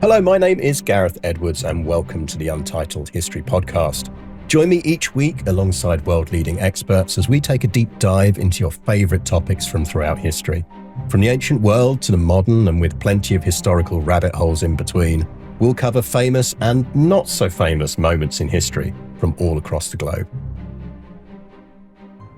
Hello, my name is Gareth Edwards and welcome to the Untitled History Podcast. Join me each week alongside world-leading experts as we take a deep dive into your favourite topics from throughout history. From the ancient world to the modern, and with plenty of historical rabbit holes in between, we'll cover famous and not so famous moments in history from all across the globe.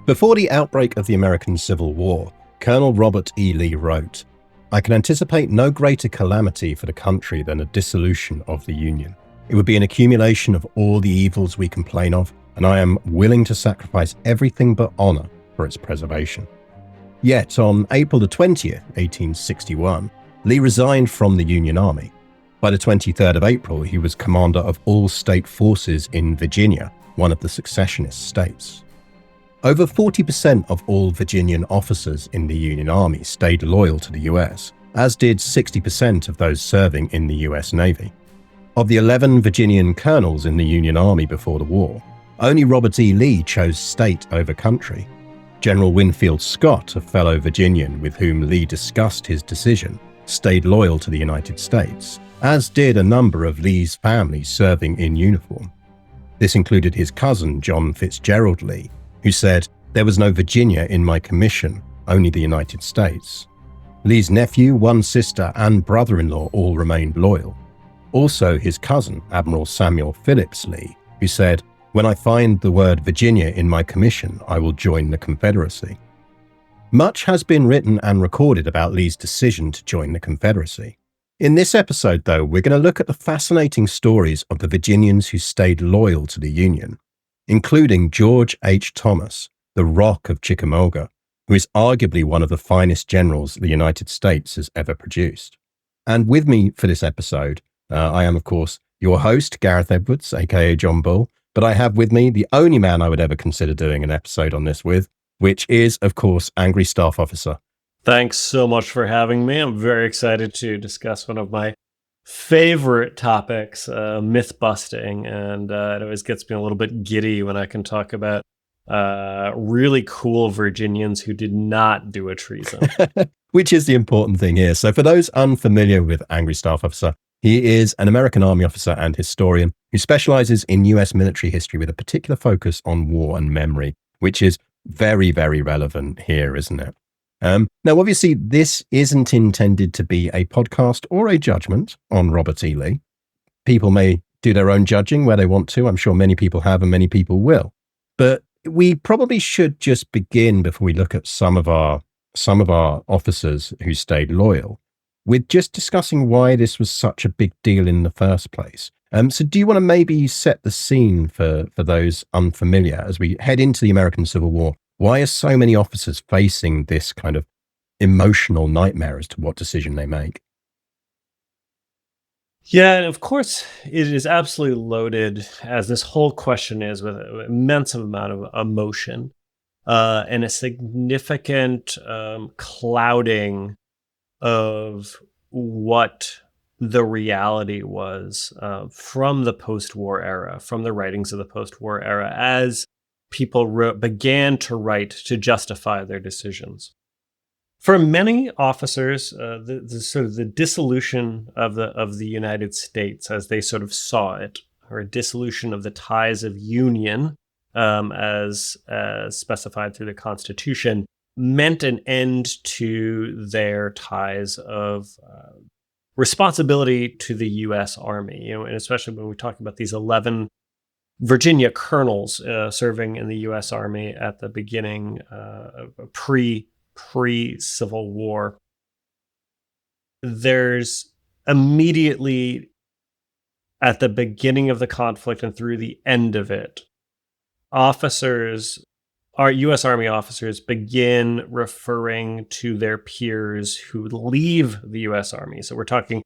Before the outbreak of the American Civil War, Colonel Robert E. Lee wrote, "I can anticipate no greater calamity for the country than a dissolution of the Union. It would be an accumulation of all the evils we complain of, and I am willing to sacrifice everything but honor for its preservation." Yet on April the 20th, 1861, Lee resigned from the Union Army. By the 23rd of April, he was commander of all state forces in Virginia, one of the secessionist states. Over 40% of all Virginian officers in the Union Army stayed loyal to the US, as did 60% of those serving in the US Navy. Of the 11 Virginian colonels in the Union Army before the war, only Robert E. Lee chose state over country. General Winfield Scott, a fellow Virginian with whom Lee discussed his decision, stayed loyal to the United States, as did a number of Lee's family serving in uniform. This included his cousin, John Fitzgerald Lee, who said, "There was no Virginia in my commission, only the United States." Lee's nephew, one sister, and brother-in-law all remained loyal. Also his cousin, Admiral Samuel Phillips Lee, who said, "When I find the word Virginia in my commission, I will join the Confederacy." Much has been written and recorded about Lee's decision to join the Confederacy. In this episode, though, we're going to look at the fascinating stories of the Virginians who stayed loyal to the Union, including George H. Thomas, the Rock of Chickamauga, who is arguably one of the finest generals the United States has ever produced. And with me for this episode, I am, of course, your host, Gareth Edwards, aka John Bull, but I have with me the only man I would ever consider doing an episode on this with, which is, of course, Angry Staff Officer. Thanks so much for having me. I'm very excited to discuss one of my favorite topics, myth busting, and it always gets me a little bit giddy when I can talk about really cool Virginians who did not do a treason. Which is the important thing here. So for those unfamiliar with Angry Staff Officer, he is an American Army officer and historian who specializes in US military history with a particular focus on war and memory, which is very, very relevant here, isn't it? Now, obviously, this isn't intended to be a podcast or a judgment on Robert E. Lee. People may do their own judging where they want to. I'm sure many people have and many people will. But we probably should just begin, before we look at some of our officers who stayed loyal, with just discussing why this was such a big deal in the first place. So do you want to maybe set the scene for those unfamiliar as we head into the American Civil War? Why are so many officers facing this kind of emotional nightmare as to what decision they make? Yeah, and of course, it is absolutely loaded, as this whole question is, with an immense amount of emotion and a significant clouding of what the reality was from the post-war era, from the writings of the post-war era, as people began to write to justify their decisions. For many officers, the sort of the dissolution of the United States, as they sort of saw it, or a dissolution of the ties of union, as specified through the Constitution, meant an end to their ties of responsibility to the U.S. Army. And especially when we talk about these 11 Virginia colonels serving in the U.S. Army at the beginning of pre-Civil War. There's immediately, at the beginning of the conflict and through the end of it, our U.S. Army officers begin referring to their peers who leave the U.S. Army. So we're talking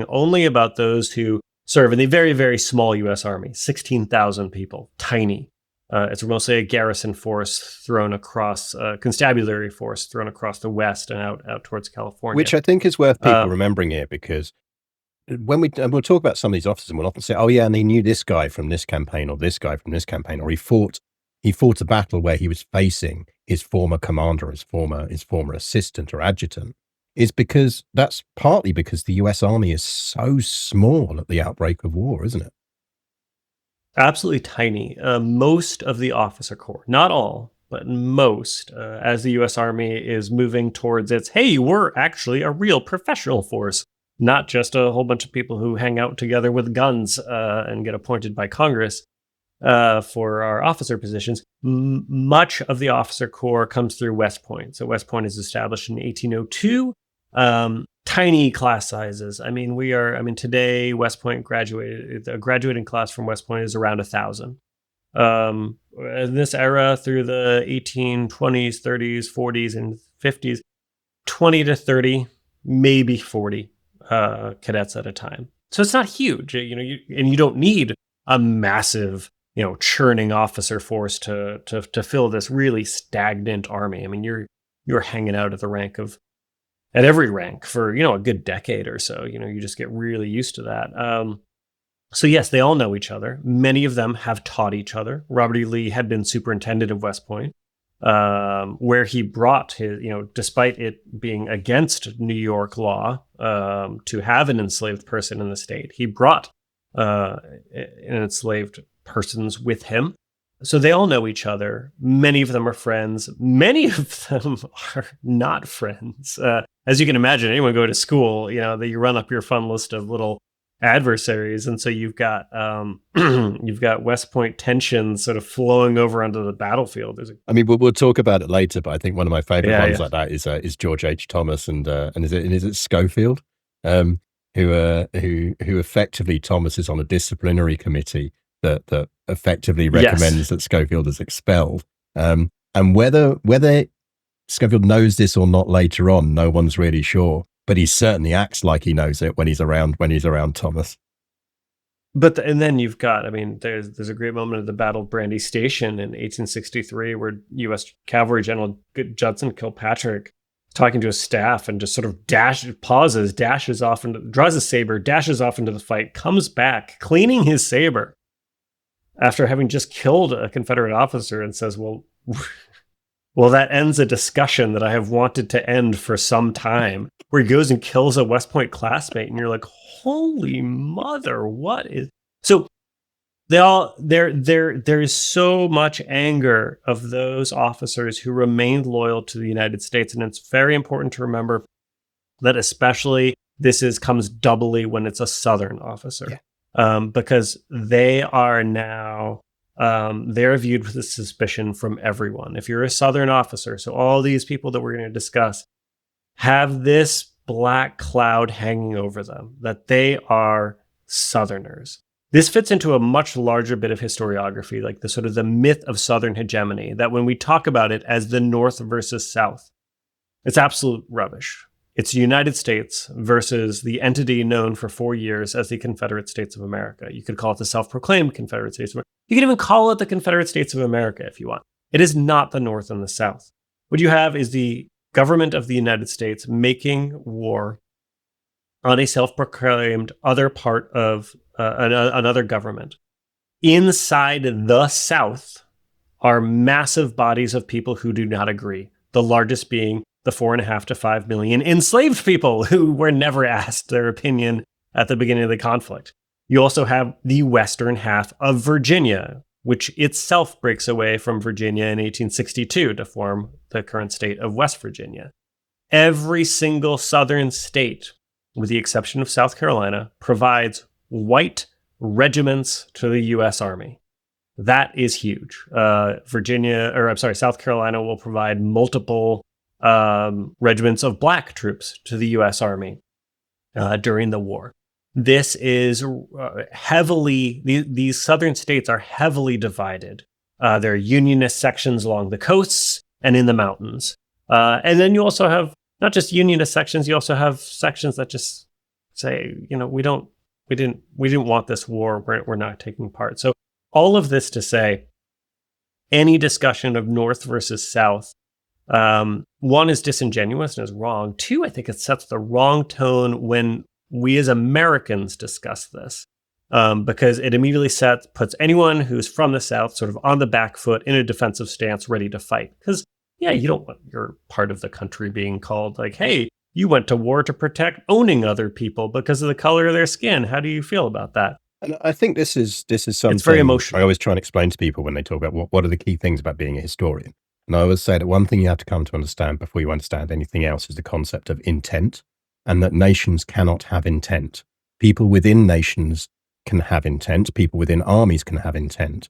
only about those who serve in the very, very small U.S. Army, 16,000 people, tiny. It's mostly a garrison force thrown across, constabulary force thrown across the West and out towards California. Which I think is worth people remembering here, because when we'll talk about some of these officers, and we'll often say, "Oh yeah, and they knew this guy from this campaign, or this guy from this campaign, or he fought a battle where he was facing his former commander, his former assistant or adjutant." is because that's partly because the US Army is so small at the outbreak of war, isn't it? Absolutely tiny. Most of the officer corps, not all, but most, as the U.S. Army is moving towards its, hey, we're actually a real professional force, not just a whole bunch of people who hang out together with guns and get appointed by Congress for our officer positions. Much of the officer corps comes through West Point. So West Point is established in 1802. Tiny class sizes. Today West Point a graduating class from West Point is around 1,000. In this era, through the 1820s, 30s, 40s, and 50s, 20 to 30, maybe 40 cadets at a time. So it's not huge, and you don't need a massive, churning officer force to fill this really stagnant army. I mean, you're hanging out at every rank for, a good decade or so. You just get really used to that. So yes, they all know each other. Many of them have taught each other. Robert E. Lee had been superintendent of West Point, where he brought his, despite it being against New York law to have an enslaved person in the state, he brought enslaved persons with him. So they all know each other. Many of them are friends. Many of them are not friends. As you can imagine, anyone go to school, that you run up your fun list of little adversaries, and so you've got West Point tensions sort of flowing over onto the battlefield. We'll talk about it later, but I think one of my favorite ones like that is George H. Thomas and is it Schofield, who effectively Thomas is on a disciplinary committee that effectively recommends that Schofield is expelled. And whether Schofield knows this or not later on, no one's really sure. But he certainly acts like he knows it when he's around Thomas. And then you've got, there's a great moment at the Battle of Brandy Station in 1863 where U.S. Cavalry General Judson Kilpatrick is talking to his staff and just sort of draws a saber, dashes off into the fight, comes back cleaning his saber after having just killed a Confederate officer, and says, well, that ends a discussion that I have wanted to end for some time, where he goes and kills a West Point classmate. And you're like, holy mother, what is... So there is so much anger of those officers who remained loyal to the United States. And it's very important to remember that especially comes doubly when it's a Southern officer, because they are now... they're viewed with suspicion from everyone. If you're a Southern officer, so all these people that we're going to discuss have this black cloud hanging over them, that they are Southerners. This fits into a much larger bit of historiography, like the myth of Southern hegemony, that when we talk about it as the North versus South, it's absolute rubbish. It's the United States versus the entity known for 4 years as the Confederate States of America. You could call it the self-proclaimed Confederate States of America. You can even call it the Confederate States of America if you want. It is not the North and the South. What you have is the government of the United States making war on a self-proclaimed other part of another government. Inside the South are massive bodies of people who do not agree, the largest being the 4.5 to 5 million enslaved people who were never asked their opinion at the beginning of the conflict. You also have the western half of Virginia, which itself breaks away from Virginia in 1862 to form the current state of West Virginia. Every single southern state, with the exception of South Carolina, provides white regiments to the U.S. Army. That is huge. South Carolina will provide multiple regiments of black troops to the U.S. Army during the war. This is these southern states are heavily divided. There are Unionist sections along the coasts and in the mountains. And then you also have not just Unionist sections, you also have sections that just say, we didn't want this war, we're not taking part. So all of this to say, any discussion of North versus South, one, is disingenuous and is wrong. Two, I think it sets the wrong tone when we as Americans discuss this, because it immediately puts anyone who's from the South sort of on the back foot in a defensive stance, ready to fight. Because, you don't want your part of the country being called like, hey, you went to war to protect owning other people because of the color of their skin. How do you feel about that? And I think this is something It's very emotional. I always try and explain to people when they talk about what are the key things about being a historian. And I always say that one thing you have to come to understand before you understand anything else is the concept of intent, and that nations cannot have intent. People within nations can have intent. People within armies can have intent.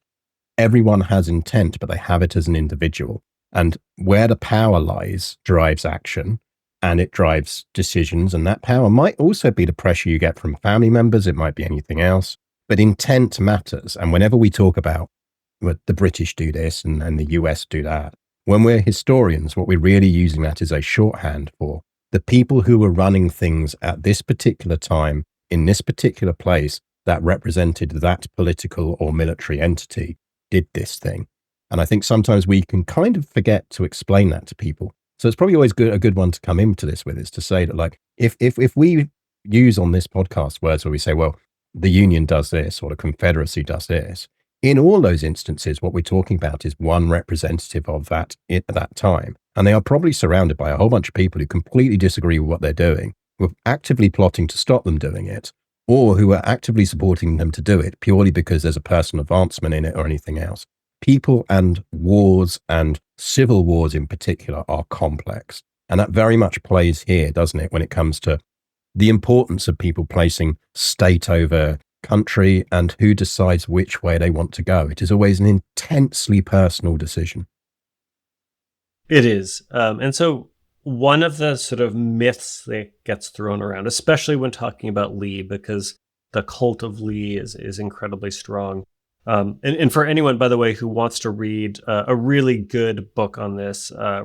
Everyone has intent, but they have it as an individual. And where the power lies drives action, and it drives decisions. And that power might also be the pressure you get from family members. It might be anything else. But intent matters. And whenever we talk about the British do this and the US do that, when we're historians, what we're really using that is a shorthand for the people who were running things at this particular time, in this particular place, that represented that political or military entity, did this thing. And I think sometimes we can kind of forget to explain that to people. So it's probably always a good one to come into this with, is to say that, like, if we use on this podcast words where we say, well, the Union does this or the Confederacy does this, in all those instances, what we're talking about is one representative of that at that time. And they are probably surrounded by a whole bunch of people who completely disagree with what they're doing, who are actively plotting to stop them doing it, or who are actively supporting them to do it purely because there's a personal advancement in it or anything else. People and wars, and civil wars in particular, are complex. And that very much plays here, doesn't it, when it comes to the importance of people placing state over country and who decides which way they want to go. It is always an intensely personal decision. It is. And so one of the sort of myths that gets thrown around, especially when talking about Lee, because the cult of Lee is incredibly strong. And for anyone, by the way, who wants to read a really good book on this, I'll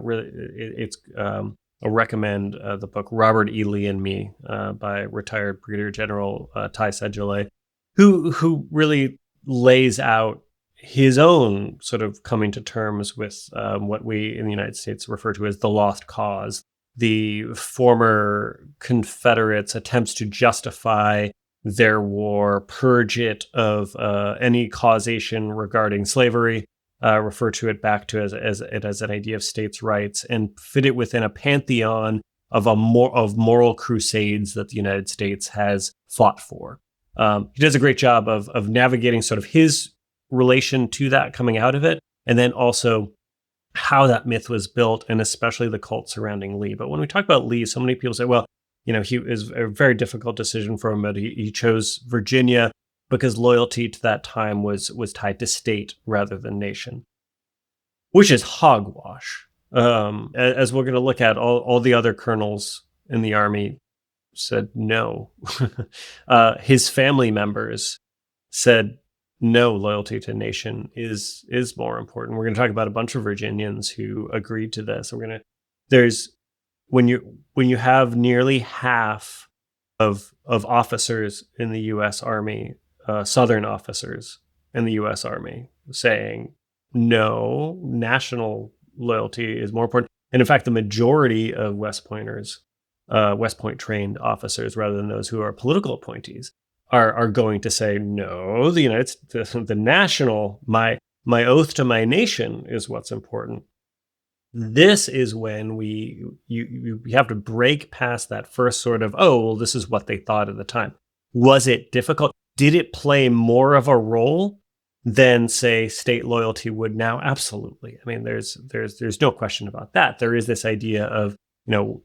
recommend the book Robert E. Lee and Me by retired Brigadier General Ty Sedgwick, who really lays out his own sort of coming to terms with what we in the United States refer to as the lost cause, the former Confederates' attempts to justify their war, purge it of any causation regarding slavery, refer to it back to as an idea of states' rights, and fit it within a pantheon of moral crusades that the United States has fought for. He does a great job of navigating sort of his relation to that coming out of it, and then also how that myth was built, and especially the cult surrounding Lee. But when we talk about Lee, so many people say, well, he is a very difficult decision for him, but he chose Virginia because loyalty to that time was tied to state rather than nation, which is hogwash. As we're going to look at, all the other colonels in the Army said no. His family members said no, loyalty to nation is more important. We're going to talk about a bunch of Virginians who agreed to this. When you have nearly half of officers in the U.S. Army, Southern officers in the U.S. Army, saying no, national loyalty is more important, and in fact, the majority of West Pointers, West Point trained officers, rather than those who are political appointees, are going to say no. The national, my oath to my nation is what's important. This is when you have to break past that first sort of, oh, well, this is what they thought at the time. Was it difficult? Did it play more of a role than, say, state loyalty would now? Absolutely. I mean, there's no question about that. There is this idea of, in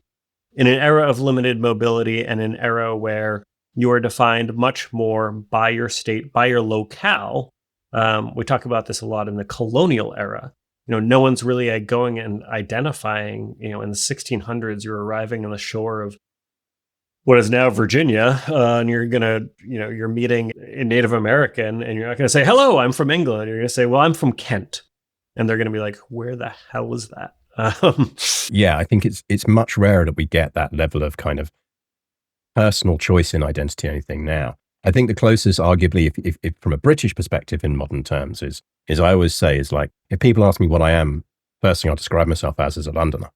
an era of limited mobility and an era where you are defined much more by your state, by your locale. We talk about this a lot in the colonial era. No one's really going and identifying, in the 1600s, you're arriving on the shore of what is now Virginia, and you're meeting a Native American, and you're not going to say, hello, I'm from England. You're going to say, well, I'm from Kent. And they're going to be like, where the hell is that? Yeah, I think it's much rarer that we get that level of kind of personal choice in identity or anything now. I think the closest, arguably, if from a British perspective in modern terms, is I always say is like, if people ask me what I am, first thing I'll describe myself as is a Londoner.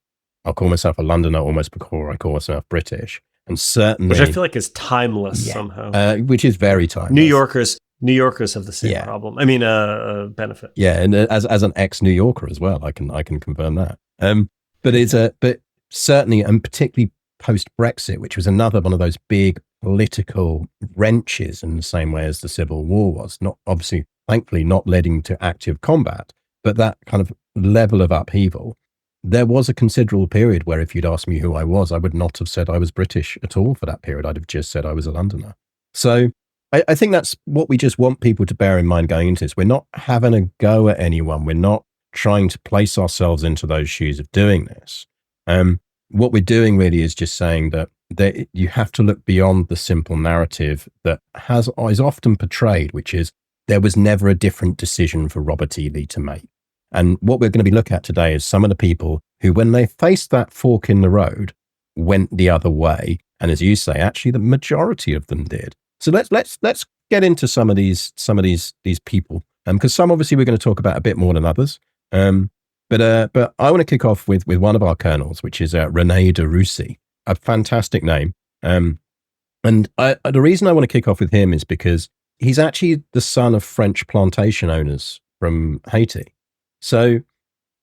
I'll call myself a Londoner almost before I call myself British. And certainly, which I feel like is timeless somehow. Which is very timeless. New Yorkers have the same problem. I mean, benefit. Yeah, and as an ex-New Yorker as well, I can confirm that. But certainly, and particularly post-Brexit, which was another one of those big political wrenches in the same way as the Civil War was. Not obviously, thankfully, not leading to active combat, but that kind of level of upheaval. There was a considerable period where if you'd asked me who I was, I would not have said I was British at all for that period. I'd have just said I was a Londoner. So I think that's what we just want people to bear in mind going into this. We're not having a go at anyone. We're not trying to place ourselves into those shoes of doing this. What we're doing really is just saying that you have to look beyond the simple narrative that is often portrayed, which is there was never a different decision for Robert E. Lee to make. And what we're going to be looking at today is some of the people who, when they faced that fork in the road, went the other way. And as you say, actually, the majority of them did. So let's get into some of these people, because some obviously we're going to talk about a bit more than others. But I want to kick off with one of our colonels, which is René de Russie, a fantastic name. And the reason I want to kick off with him is because he's actually the son of French plantation owners from Haiti. So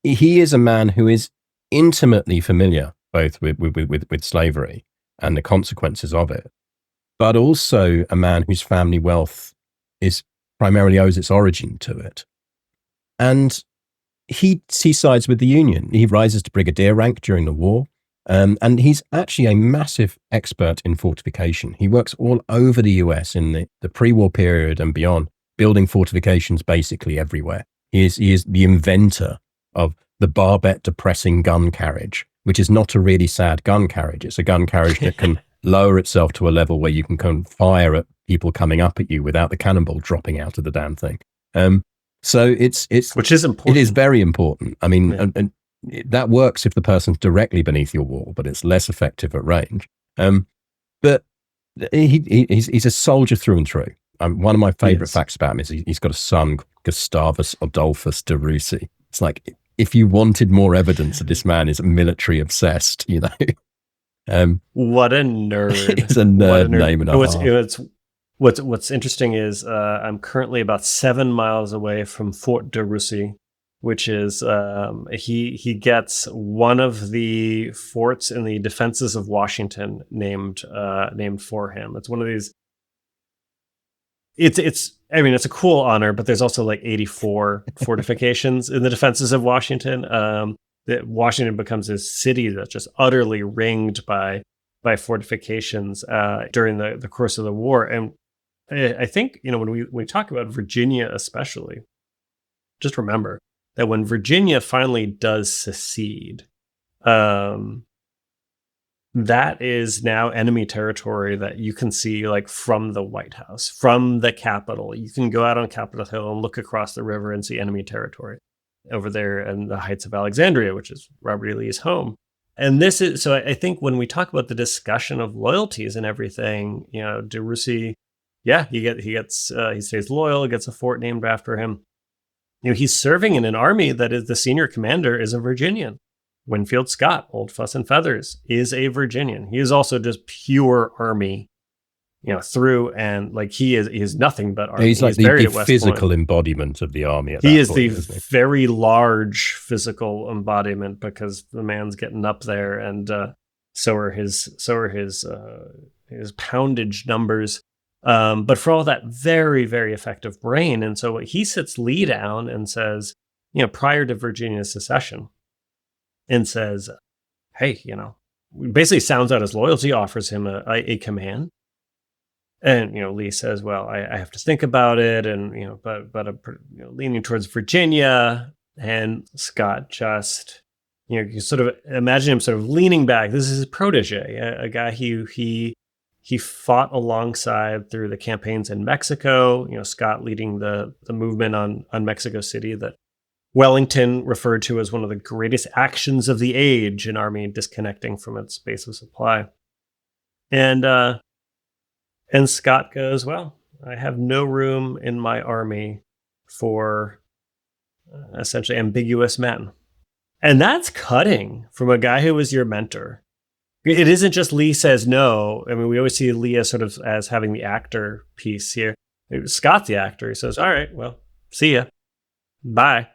he is a man who is intimately familiar both with slavery and the consequences of it, but also a man whose family wealth primarily owes its origin to it. And he sides with the Union. He rises to brigadier rank during the war. And he's actually a massive expert in fortification. He works all over the US in the pre-war period and beyond, building fortifications basically everywhere. He is the inventor of the barbette depressing gun carriage, which is not a really sad gun carriage. It's a gun carriage that can lower itself to a level where you can fire at people coming up at you without the cannonball dropping out of the damn thing. So it's which is important. It is very important. I mean, yeah. and that works if the person's directly beneath your wall, but it's less effective at range. But he's a soldier through and through. One of my favorite facts about him is he's got a son, Gustavus Adolphus de Russie. It's like, if you wanted more evidence that this man is military obsessed, you know. What a nerd. It's a nerd name and a half. What's interesting is I'm currently about 7 miles away from Fort de Russie, which is he gets one of the forts in the defenses of Washington named for him. It's one of these. It's a cool honor, but there's also like 84 fortifications in the defenses of Washington. That Washington becomes a city that's just utterly ringed by fortifications during the course of the war. And I think, when we talk about Virginia especially, just remember that when Virginia finally does secede, that is now enemy territory that you can see like from the White House, from the Capitol. You can go out on Capitol Hill and look across the river and see enemy territory over there in the Heights of Alexandria, which is Robert E. Lee's home. And this is, so I think when we talk about the discussion of loyalties and everything, de Russie, he stays loyal, gets a fort named after him. He's serving in an army that is the senior commander is a Virginian. Winfield Scott, Old Fuss and Feathers, is a Virginian. He is also just pure army, through and like he is nothing but army. He's like the physical embodiment of the army. He is the very large physical embodiment because the man's getting up there, and so are his poundage numbers. But for all that, very, very effective brain. And so he sits Lee down and says, prior to Virginia's secession, and says, hey, basically sounds out his loyalty, offers him a command. And, Lee says, well, I have to think about it. And, but leaning towards Virginia. And Scott just, you sort of imagine him sort of leaning back. This is his protege, a guy he fought alongside through the campaigns in Mexico, Scott leading the movement on Mexico City that Wellington referred to as one of the greatest actions of the age, an army disconnecting from its base of supply. And Scott goes, well, I have no room in my army for essentially ambiguous men. And that's cutting from a guy who was your mentor. It isn't just Lee says no. I mean, we always see Lee as as having the actor piece here. Scott's the actor. He says, all right, well, see ya. Bye.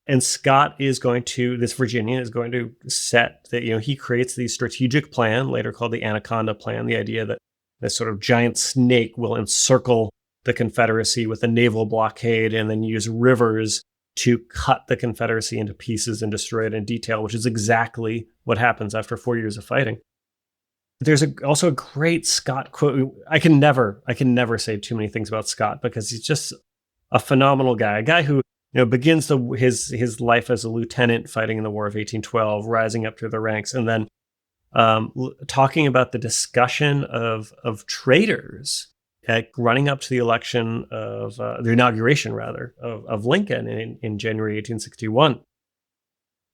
And Scott is going to, this Virginian is going to set that, he creates the strategic plan, later called the Anaconda Plan, the idea that this sort of giant snake will encircle the Confederacy with a naval blockade and then use rivers to cut the Confederacy into pieces and destroy it in detail, which is exactly what happens after 4 years of fighting. There's also a great Scott quote. I can never say too many things about Scott because he's just a phenomenal guy, a guy who begins his life as a lieutenant fighting in the War of 1812, rising up through the ranks, and then talking about the discussion of traitors running up to the election of the inauguration, rather, of Lincoln in January 1861,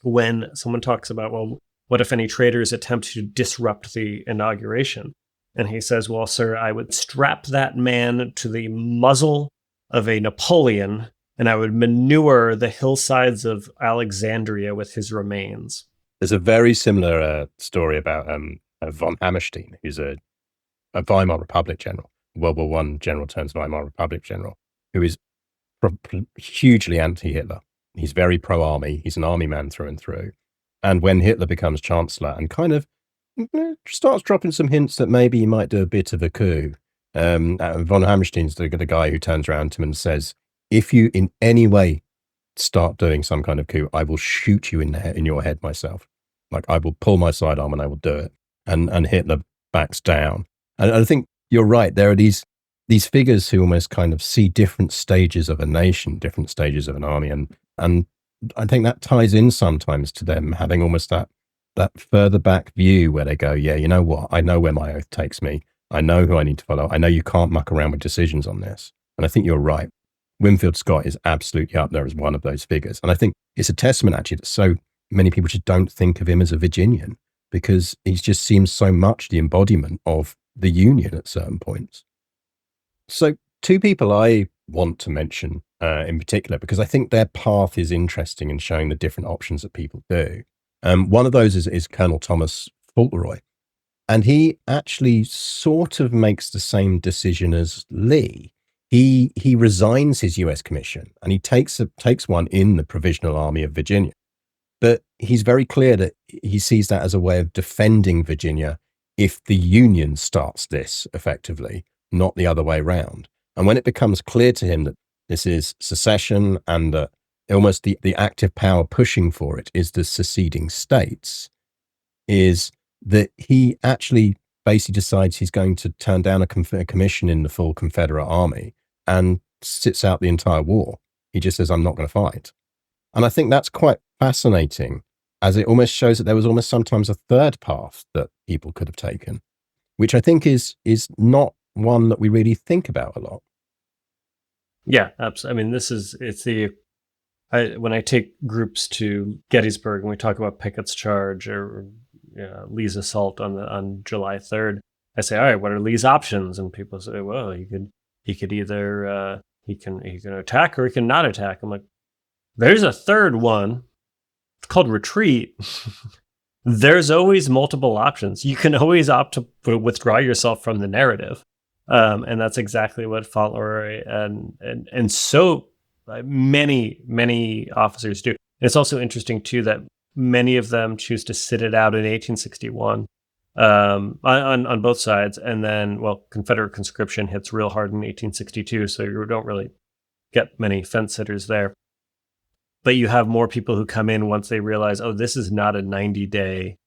when someone talks about, well, what if any traitors attempt to disrupt the inauguration? And he says, well, sir, I would strap that man to the muzzle of a Napoleon, and I would manure the hillsides of Alexandria with his remains. There's a very similar story about von Hammerstein, who's a Weimar Republic general, World War I general turns Weimar Republic general, who is hugely anti-Hitler. He's very pro-army. He's an army man through and through. And when Hitler becomes chancellor and kind of starts dropping some hints that maybe he might do a bit of a coup, von Hammerstein's the guy who turns around to him and says, if you in any way start doing some kind of coup, I will shoot you in your head myself. Like, I will pull my sidearm and I will do it. And Hitler backs down. And I think you're right. There are these figures who almost kind of see different stages of a nation, different stages of an army. And I think that ties in sometimes to them having almost that further back view where they go, yeah, you know what? I know where my oath takes me. I know who I need to follow. I know you can't muck around with decisions on this. And I think you're right. Winfield Scott is absolutely up there as one of those figures. And I think it's a testament, actually, that so many people just don't think of him as a Virginian, because he just seems so much the embodiment of the Union at certain points. So two people I want to mention in particular, because I think their path is interesting in showing the different options that people do. One of those is Colonel Thomas Fauntleroy. And he actually sort of makes the same decision as Lee. He resigns his U.S. commission and he takes one in the Provisional Army of Virginia. But he's very clear that he sees that as a way of defending Virginia if the Union starts this effectively, not the other way around. And when it becomes clear to him that this is secession and that almost the active power pushing for it is the seceding states, is that he actually basically decides he's going to turn down a commission in the full Confederate Army and sits out the entire war. He just says, I'm not going to fight. And I think that's quite fascinating, as it almost shows that there was almost sometimes a third path that people could have taken, which I think is not one that we really think about a lot. Yeah, absolutely. I mean, when I take groups to Gettysburg and we talk about Pickett's charge or Lee's assault on July 3rd, I say, all right, what are Lee's options? And people say, well, he could either he can attack or he can not attack. I'm like, there's a third one. It's called retreat. There's always multiple options. You can always opt to withdraw yourself from the narrative. And that's exactly what Fauntleroy and so many officers do. And it's also interesting too that many of them choose to sit it out in 1861 on both sides, and then Confederate conscription hits real hard in 1862, so you don't really get many fence sitters there. But you have more people who come in once they realize, oh, this is not a 90-day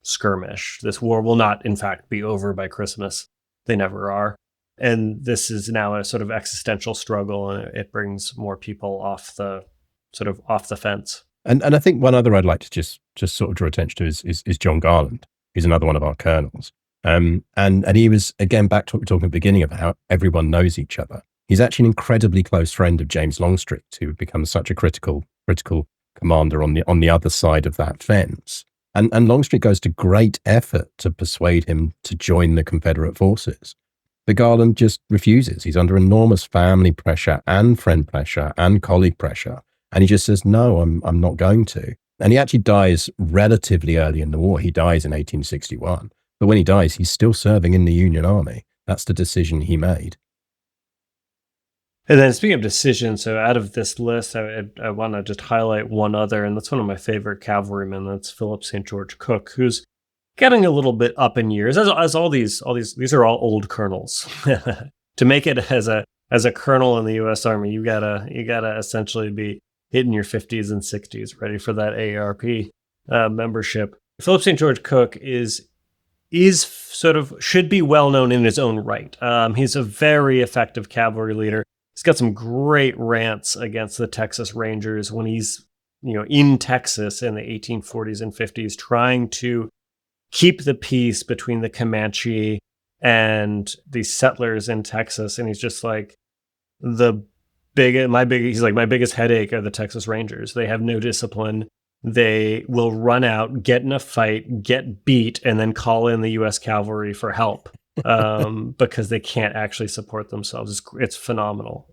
skirmish. This war will not, in fact, be over by Christmas. They never are. And this is now a sort of existential struggle, and it brings more people off the fence. And I think one other I'd like to just sort of draw attention to is John Garland, who's another one of our colonels. And he was, again, back to what we were talking at the beginning about how everyone knows each other. He's actually an incredibly close friend of James Longstreet, who becomes such a critical commander on the other side of that fence. And Longstreet goes to great effort to persuade him to join the Confederate forces. But Garland just refuses. He's under enormous family pressure and friend pressure and colleague pressure. And he just says, no, I'm not going to. And he actually dies relatively early in the war. He dies in 1861. But when he dies, he's still serving in the Union Army. That's the decision he made. And then speaking of decisions, so out of this list, I want to just highlight one other, and that's one of my favorite cavalrymen. That's Philip St. George Cooke, who's getting a little bit up in years, as all these are all old colonels. To make it as a colonel in the U.S. Army, you gotta essentially be hitting your 50s and 60s, ready for that AARP membership. Philip St. George Cooke is sort of should be well known in his own right. He's a very effective cavalry leader. He's got some great rants against the Texas Rangers when he's, in Texas in the 1840s and 50s, trying to keep the peace between the Comanche and the settlers in Texas. And he's just like, my biggest headache are the Texas Rangers. They have no discipline. They will run out, get in a fight, get beat, and then call in the U.S. cavalry for help because they can't actually support themselves. It's phenomenal.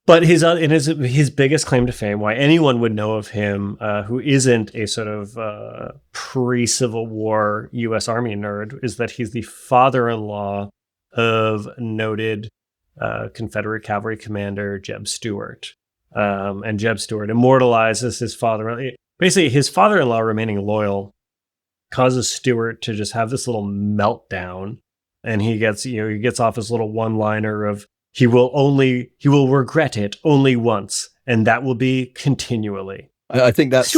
But his biggest claim to fame, why anyone would know of him who isn't a sort of pre-Civil War U.S. Army nerd, is that he's the father-in-law of noted Confederate cavalry commander Jeb Stuart. And Jeb Stuart immortalizes his father. Basically, his father-in-law remaining loyal causes Stuart to just have this little meltdown, and he gets off his little one-liner of he will regret it only once, and that will be continually. I think that's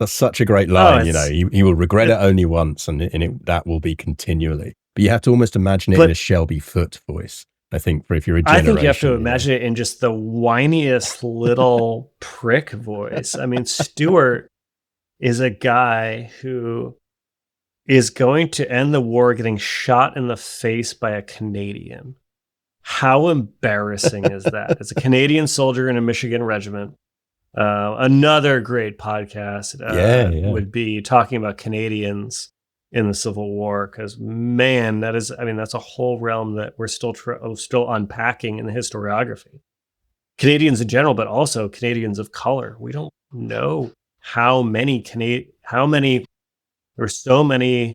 such a great line. He will regret it only once, and that will be continually. But you have to almost imagine it in a Shelby Foote voice. I think if you're a generation, I think you have to imagine it in just the whiniest little prick voice. I mean, Stuart is a guy who is going to end the war getting shot in the face by a Canadian. How embarrassing is that? As a Canadian soldier in a Michigan regiment, another great podcast would be talking about Canadians in the Civil War, because man, that's a whole realm that we're still unpacking in the historiography. Canadians in general, but also Canadians of color. We don't know how many there's so many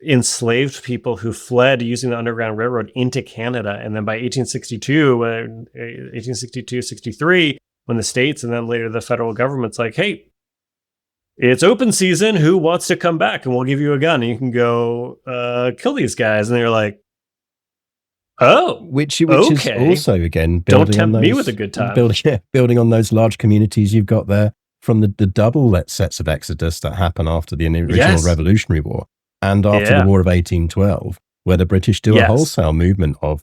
enslaved people who fled using the Underground Railroad into Canada, and then by 1863, when the states and then later the federal government's like, hey, it's open season. Who wants to come back? And we'll give you a gun and you can go kill these guys. And they're like, oh, which is also, again, don't tempt me with a good time. Building on those large communities you've got there from the double sets of exodus that happen after the original Revolutionary War and after the War of 1812, where the British do a wholesale movement of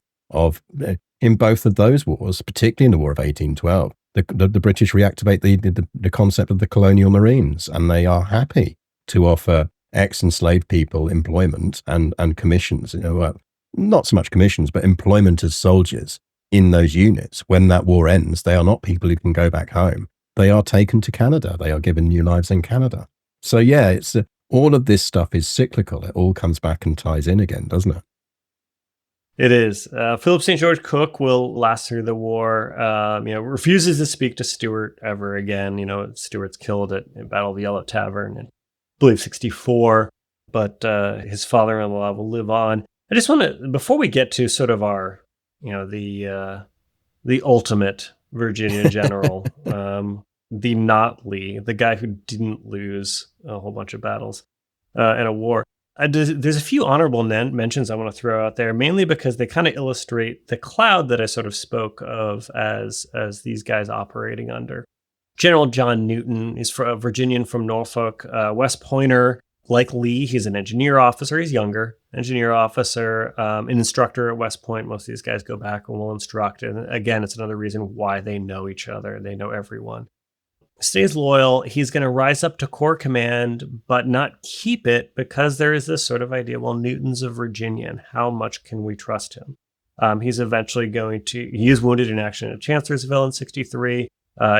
in both of those wars, particularly in the War of 1812. The British reactivate the concept of the colonial marines, and they are happy to offer ex-enslaved people employment and commissions. Not so much commissions, but employment as soldiers in those units. When that war ends, they are not people who can go back home. They are taken to Canada. They are given new lives in Canada. So it's all of this stuff is cyclical. It all comes back and ties in again, doesn't it? It is. Philip St. George Cooke will last through the war, refuses to speak to Stuart ever again. Stuart's killed at Battle of the Yellow Tavern in, I believe, 1964, but his father-in-law will live on. I just want to, before we get to sort of our, the ultimate Virginia general, the not Lee, the guy who didn't lose a whole bunch of battles in a war. There's a few honorable mentions I want to throw out there, mainly because they kind of illustrate the cloud that I sort of spoke of as these guys operating under. General John Newton is a Virginian from Norfolk, West Pointer. Like Lee, he's an engineer officer. He's younger, engineer officer, an instructor at West Point. Most of these guys go back and will instruct. And again, it's another reason why they know each other. They know everyone. Stays loyal. He's going to rise up to Corps command, but not keep it, because there is this sort of idea, well, Newton's a Virginian. How much can we trust him? He's eventually he is wounded in action at Chancellorsville in 1963.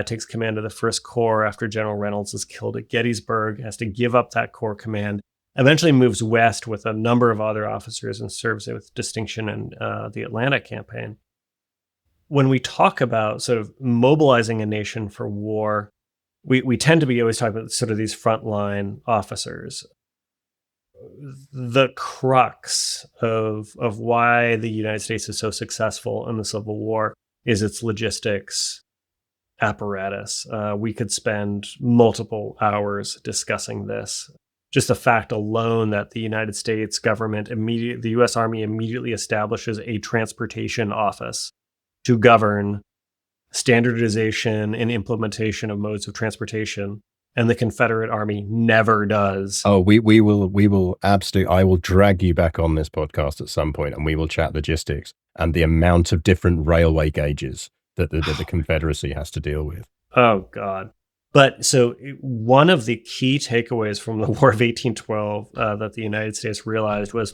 Takes command of the 1st Corps after General Reynolds is killed at Gettysburg, has to give up that Corps command, eventually moves west with a number of other officers and serves with distinction in the Atlantic campaign. When we talk about sort of mobilizing a nation for war, we tend to be always talking about sort of these frontline officers. The crux of why the United States is so successful in the Civil War is its logistics apparatus. We could spend multiple hours discussing this. Just the fact alone that the United States government, the U.S. Army immediately establishes a transportation office to govern standardization and implementation of modes of transportation, and the Confederate Army never does. Oh, we will absolutely. I will drag you back on this podcast at some point, and we will chat logistics and the amount of different railway gauges that the Confederacy has to deal with. Oh God. But so one of the key takeaways from the War of 1812 that the United States realized was,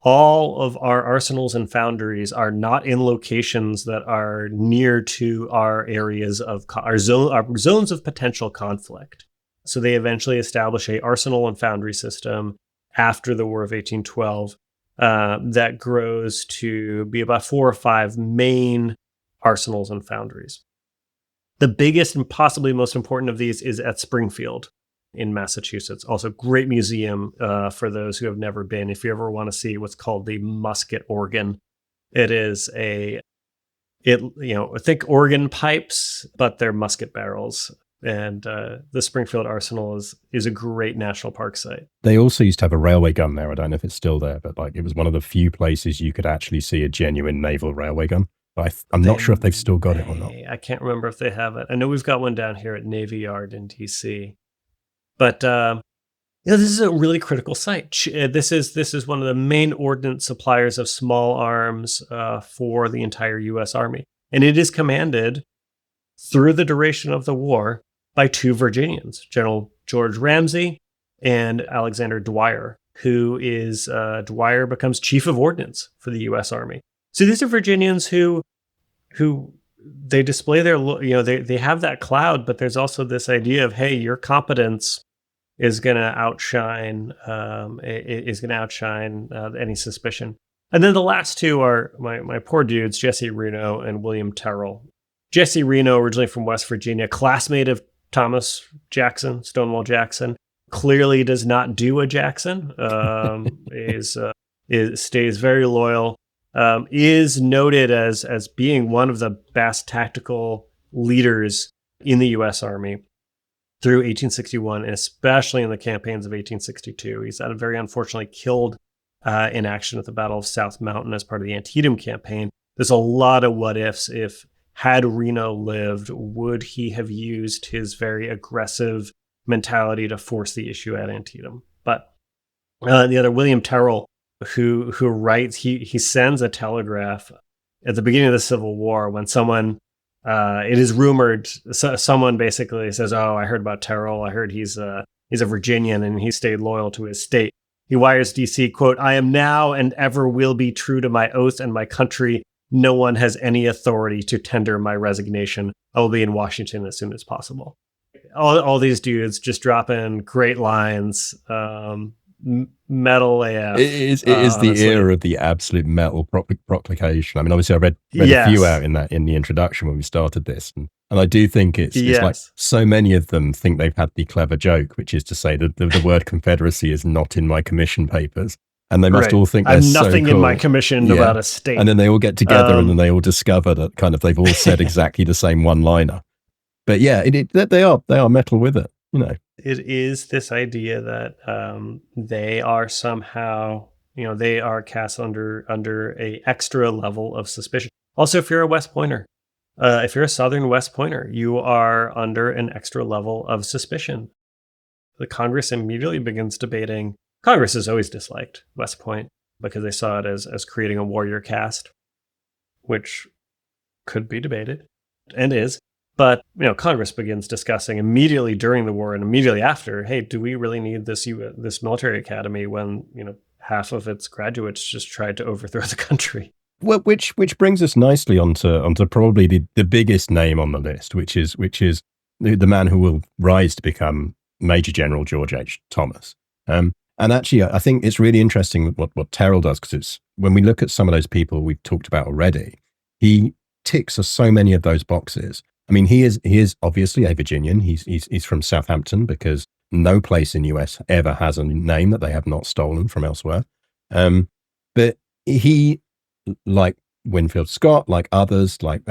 all of our arsenals and foundries are not in locations that are near to our areas of our zones of potential conflict. So they eventually establish a arsenal and foundry system after the War of 1812 that grows to be about 4 or 5 main arsenals and foundries. The biggest and possibly most important of these is at Springfield in Massachusetts. Also, great museum for those who have never been. If you ever want to see what's called the musket organ, it is think organ pipes, but they're musket barrels. And the Springfield Arsenal is a great national park site. They also used to have a railway gun there. I don't know if it's still there, but it was one of the few places you could actually see a genuine naval railway gun. But I'm not sure if they've still got it or not. I can't remember if they have it. I know we've got one down here at Navy Yard in DC. But this is a really critical site. This is one of the main ordnance suppliers of small arms for the entire U.S. Army. And it is commanded through the duration of the war by 2 Virginians, General George Ramsey and Alexander Dwyer, who is Dwyer becomes chief of ordnance for the U.S. Army. So these are Virginians who they display their, they have that cloud, but there's also this idea of, hey, your competence is going to outshine any suspicion. And then the last 2 are my poor dudes, Jesse Reno and William Terrell. Jesse Reno, originally from West Virginia, classmate of Thomas Jackson, Stonewall Jackson, clearly does not do a Jackson. Stays very loyal. Is noted as being one of the best tactical leaders in the U.S. Army through 1861, and especially in the campaigns of 1862. He's very unfortunately killed in action at the Battle of South Mountain as part of the Antietam campaign. There's a lot of what ifs. If had Reno lived, would he have used his very aggressive mentality to force the issue at Antietam? But the other, William Terrell, who writes, he sends a telegraph at the beginning of the Civil War when someone, it is rumored, someone basically says, "Oh, I heard about Terrell. I heard he's a Virginian and he stayed loyal to his state." He wires DC, quote, "I am now and ever will be true to my oath and my country. No one has any authority to tender my resignation. I will be in Washington as soon as possible." All these dudes just drop in great lines. Metal AF. It is the era of the absolute metal proclamation. I mean, obviously I read a few out in the introduction when we started this, and I do think it's like so many of them think they've had the clever joke, which is to say that the word Confederacy is not in my commission papers, and they must all think they're I'm nothing so cool. in my commission about a state. And then they all get together and then they all discover that kind of they've all said exactly the same one-liner. But yeah, they are metal with it, It is this idea that they are somehow, they are cast under a extra level of suspicion. Also, if you're a West Pointer, if you're a Southern West Pointer, you are under an extra level of suspicion. The Congress immediately begins debating. Congress has always disliked West Point because they saw it as creating a warrior caste, which could be debated and is. But Congress begins discussing immediately during the war and immediately after, hey, do we really need this military academy when half of its graduates just tried to overthrow the country? Well, which brings us nicely onto probably the biggest name on the list, which is the man who will rise to become Major General George H. Thomas. And actually, I think it's really interesting what Terrell does, because it's when we look at some of those people we've talked about already, he ticks so many of those boxes. I mean, he is obviously a Virginian. He's from Southampton, because no place in the US ever has a name that they have not stolen from elsewhere. But he, like Winfield Scott, like others, like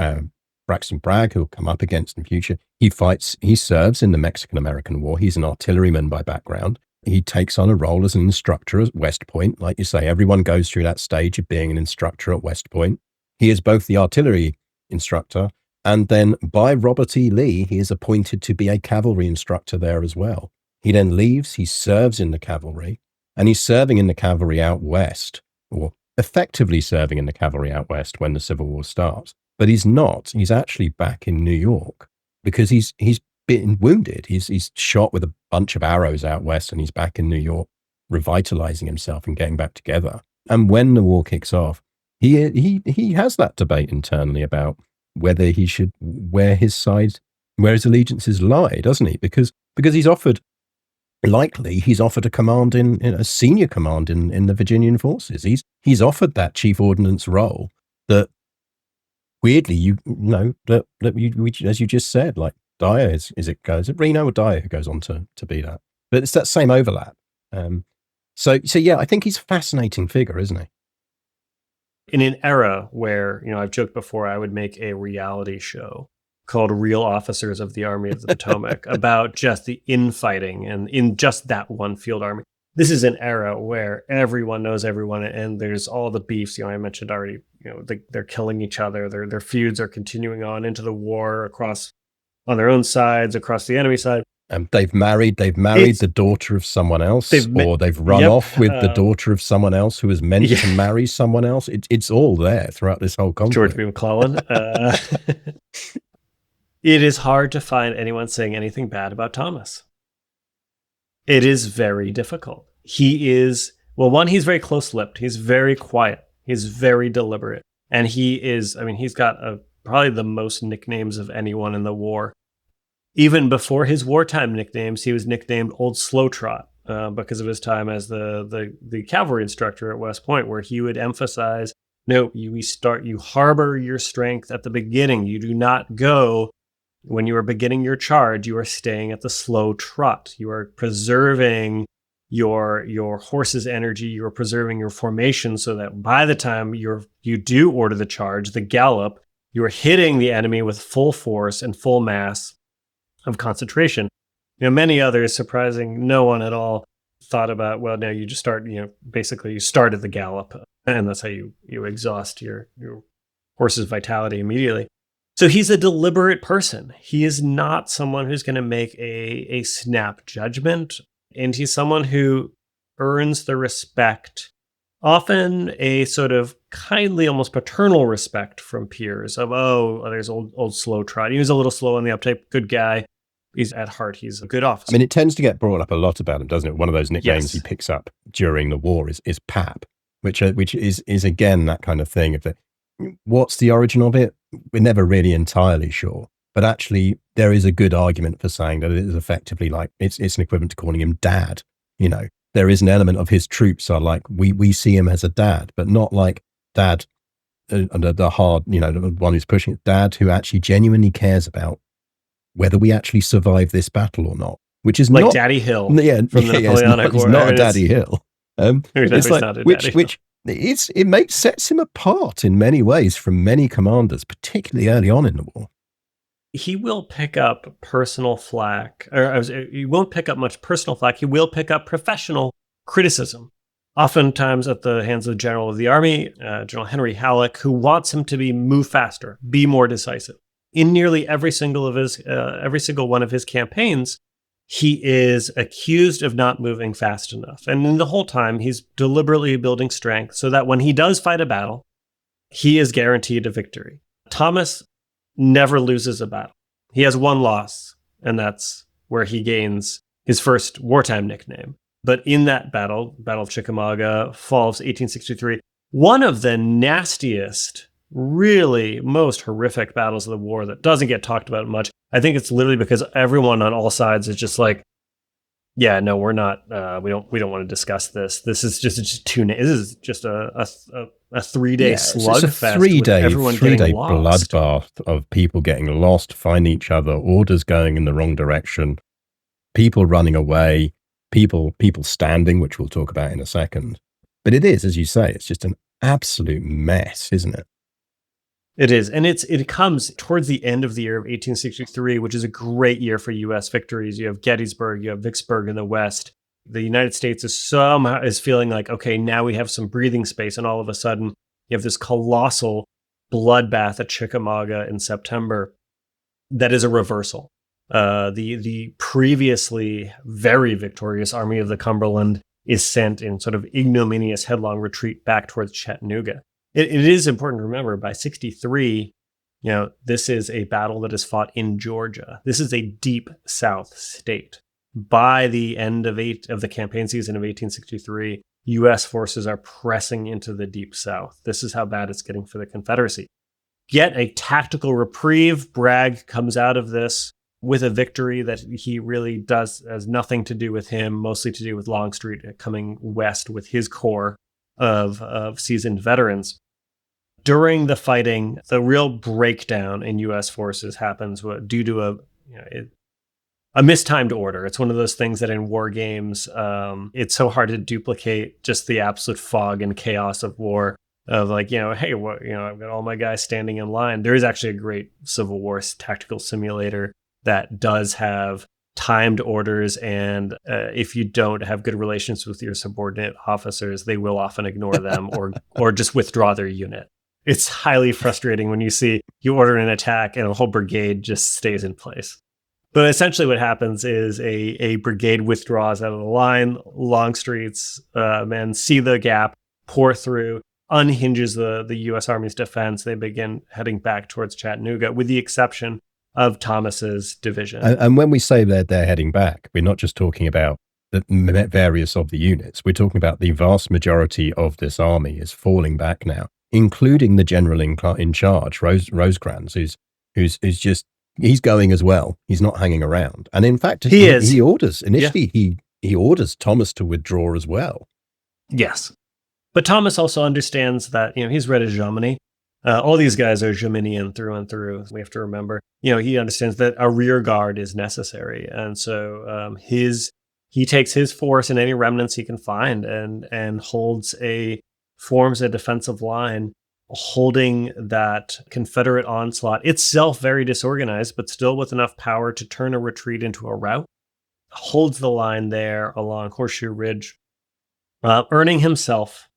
Braxton Bragg, who will come up against in future. He serves in the Mexican-American War. He's an artilleryman by background. He takes on a role as an instructor at West Point. Like you say, everyone goes through that stage of being an instructor at West Point. He is both the artillery instructor, and then by Robert E. Lee, he is appointed to be a cavalry instructor there as well. He then leaves, he serves in the cavalry, and he's serving in the cavalry out west, or effectively serving in the cavalry out west when the Civil War starts. But he's not. He's actually back in New York because he's been wounded. He's shot with a bunch of arrows out west, and he's back in New York, revitalizing himself and getting back together. And when the war kicks off, he has that debate internally about whether he should, where his allegiances lie, doesn't he? Because he's offered a command in a senior command in the Virginian forces. He's offered that chief ordnance role that weirdly, as you just said, like Dyer is it Reno or Dyer who goes on to be that? But it's that same overlap. So yeah, I think he's a fascinating figure, isn't he? In an era where, I've joked before, I would make a reality show called Real Officers of the Army of the Potomac about just the infighting and in just that one field army. This is an era where everyone knows everyone, and there's all the beefs. I mentioned already, they're killing each other. Their feuds are continuing on into the war on their own sides, across the enemy side. They've married the daughter of someone else, or they've run off with the daughter of someone else who was meant to marry someone else. It's all there throughout this whole conflict. George B. McClellan. It is hard to find anyone saying anything bad about Thomas. It is very difficult. He is, he's very close-lipped. He's very quiet. He's very deliberate. And he's got probably the most nicknames of anyone in the war. Even before his wartime nicknames, he was nicknamed Old Slow Trot because of his time as the cavalry instructor at West Point, where he would emphasize, no, you harbor your strength at the beginning. You do not go when you are beginning your charge. You are staying at the slow trot. You are preserving your horse's energy. You are preserving your formation so that by the time you do order the charge, the gallop, you are hitting the enemy with full force and full mass of concentration. Many others, surprising no one at all, thought about, now you just start, basically you started the gallop, and that's how you exhaust your horse's vitality immediately. So he's a deliberate person. He is not someone who's going to make a snap judgment, and he's someone who earns the respect, often a sort of kindly, almost paternal respect from peers of, there's old Slow Trot. He was a little slow on the uptake, good guy. He's at heart, he's a good officer. It tends to get brought up a lot about him, doesn't it? One of those nicknames he picks up during the war is Pap, which is again that kind of thing of what's the origin of it? We're never really entirely sure. But actually, there is a good argument for saying that it is effectively like it's an equivalent to calling him Dad. There is an element of his troops are like we see him as a dad, but not like Dad, the hard, the one who's pushing it, Dad who actually genuinely cares about whether we actually survive this battle or not, which is like not Daddy Hill. From the Napoleonic War. It's not a Daddy Hill. It's like which sets him apart in many ways from many commanders, particularly early on in the war. He will pick up personal flack, he won't pick up much personal flack. He will pick up professional criticism, oftentimes at the hands of the general of the army, General Henry Halleck, who wants him to move faster, be more decisive. In nearly every single one of his campaigns, he is accused of not moving fast enough. And in the whole time, he's deliberately building strength so that when he does fight a battle, he is guaranteed a victory. Thomas never loses a battle. He has one loss, and that's where he gains his first wartime nickname. But in that Battle of Chickamauga, fall of 1863, one of the nastiest, really most horrific battles of the war that doesn't get talked about much. I think it's literally because everyone on all sides is just like, yeah, no, we're not. We don't want to discuss this. This is just this is just a 3-day slugfest. It's a 3-day bloodbath of people getting lost, finding each other, orders going in the wrong direction, people running away, people standing, which we'll talk about in a second. But it is, as you say, it's just an absolute mess, isn't it? It is. And it comes towards the end of the year of 1863, which is a great year for U.S. victories. You have Gettysburg, you have Vicksburg in the West. The United States is feeling like, okay, now we have some breathing space. And all of a sudden, you have this colossal bloodbath at Chickamauga in September that is a reversal. The previously very victorious Army of the Cumberland is sent in sort of ignominious headlong retreat back towards Chattanooga. It is important to remember by 63, this is a battle that is fought in Georgia. This is a deep South state. By the end of the campaign season of 1863, U.S. forces are pressing into the deep South. This is how bad it's getting for the Confederacy. Get a tactical reprieve. Bragg comes out of this with a victory that he really has nothing to do with him, mostly to do with Longstreet coming west with his corps of seasoned veterans. During the fighting, the real breakdown in U.S. forces happens due to a mistimed order. It's one of those things that in war games, it's so hard to duplicate just the absolute fog and chaos of war. Of like, hey, I've got all my guys standing in line. There is actually a great Civil War tactical simulator that does have timed orders, and if you don't have good relations with your subordinate officers, they will often ignore them or just withdraw their unit. It's highly frustrating when you order an attack and a whole brigade just stays in place. But essentially what happens is a brigade withdraws out of the line. Longstreet's men see the gap, pour through, unhinges the U.S. Army's defense. They begin heading back towards Chattanooga, with the exception of Thomas's division. And when we say they're heading back, we're not just talking about the various of the units. We're talking about the vast majority of this army is falling back now, including the general in charge, Rosecrans, who's just, he's going as well. He's not hanging around. And in fact, he orders, initially, he orders Thomas to withdraw as well. Yes. But Thomas also understands that, he's read Jomini. All these guys are Jominian through and through. We have to remember, he understands that a rear guard is necessary. And so he takes his force and any remnants he can find and forms a defensive line, holding that Confederate onslaught, itself very disorganized, but still with enough power to turn a retreat into a rout, holds the line there along Horseshoe Ridge, earning himself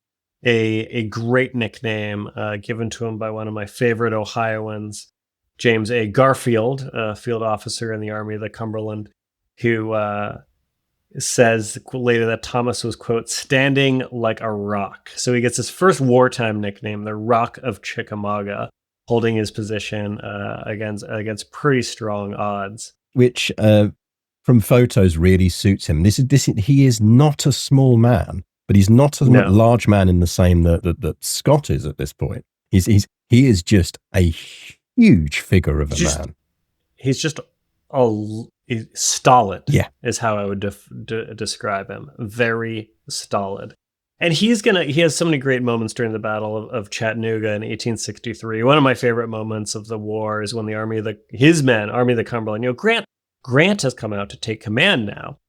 a great nickname given to him by one of my favorite Ohioans, James A. Garfield, a field officer in the Army of the Cumberland, who says later that Thomas was, quote, standing like a rock. So he gets his first wartime nickname, the Rock of Chickamauga, holding his position against pretty strong odds. Which, from photos, really suits him. He is not a small man. But he's not a large man in the same that Scott is at this point. He is just a huge figure of a man. He's just stolid. Yeah, is how I would describe him. Very stolid. And he has so many great moments during the Battle of Chattanooga in 1863. One of my favorite moments of the war is when the Army of the Cumberland, Grant has come out to take command now.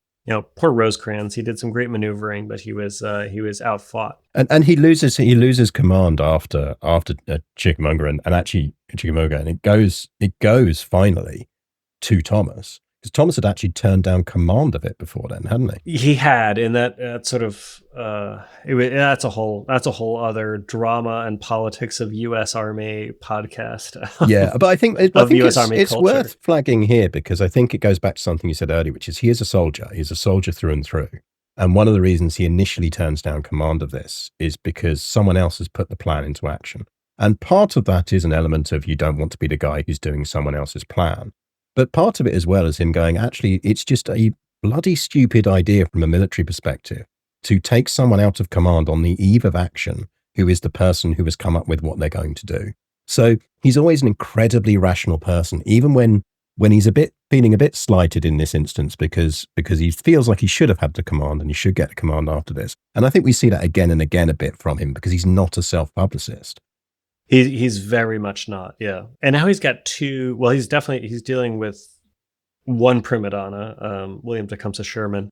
Poor Rosecrans, he did some great maneuvering, but he was outfought. And he loses command after Chickamauga and it goes finally to Thomas, because Thomas had actually turned down command of it before then, hadn't he? He had, and that sort of that's a whole other drama and politics of U.S. Army podcast. Yeah, but I think it's culture. Worth flagging here, because I think it goes back to something you said earlier, which is he is a soldier. He's a soldier through and through. And one of the reasons he initially turns down command of this is because someone else has put the plan into action. And part of that is an element of you don't want to be the guy who's doing someone else's plan. But part of it as well is him going, actually, it's just a bloody stupid idea from a military perspective to take someone out of command on the eve of action who is the person who has come up with what they're going to do. So he's always an incredibly rational person, even when he's feeling a bit slighted in this instance, because he feels like he should have had the command and he should get the command after this. And I think we see that again and again a bit from him, because he's not a self-publicist. He's very much not, yeah. And now he's got two. Well, he's dealing with one prima donna, William Tecumseh Sherman,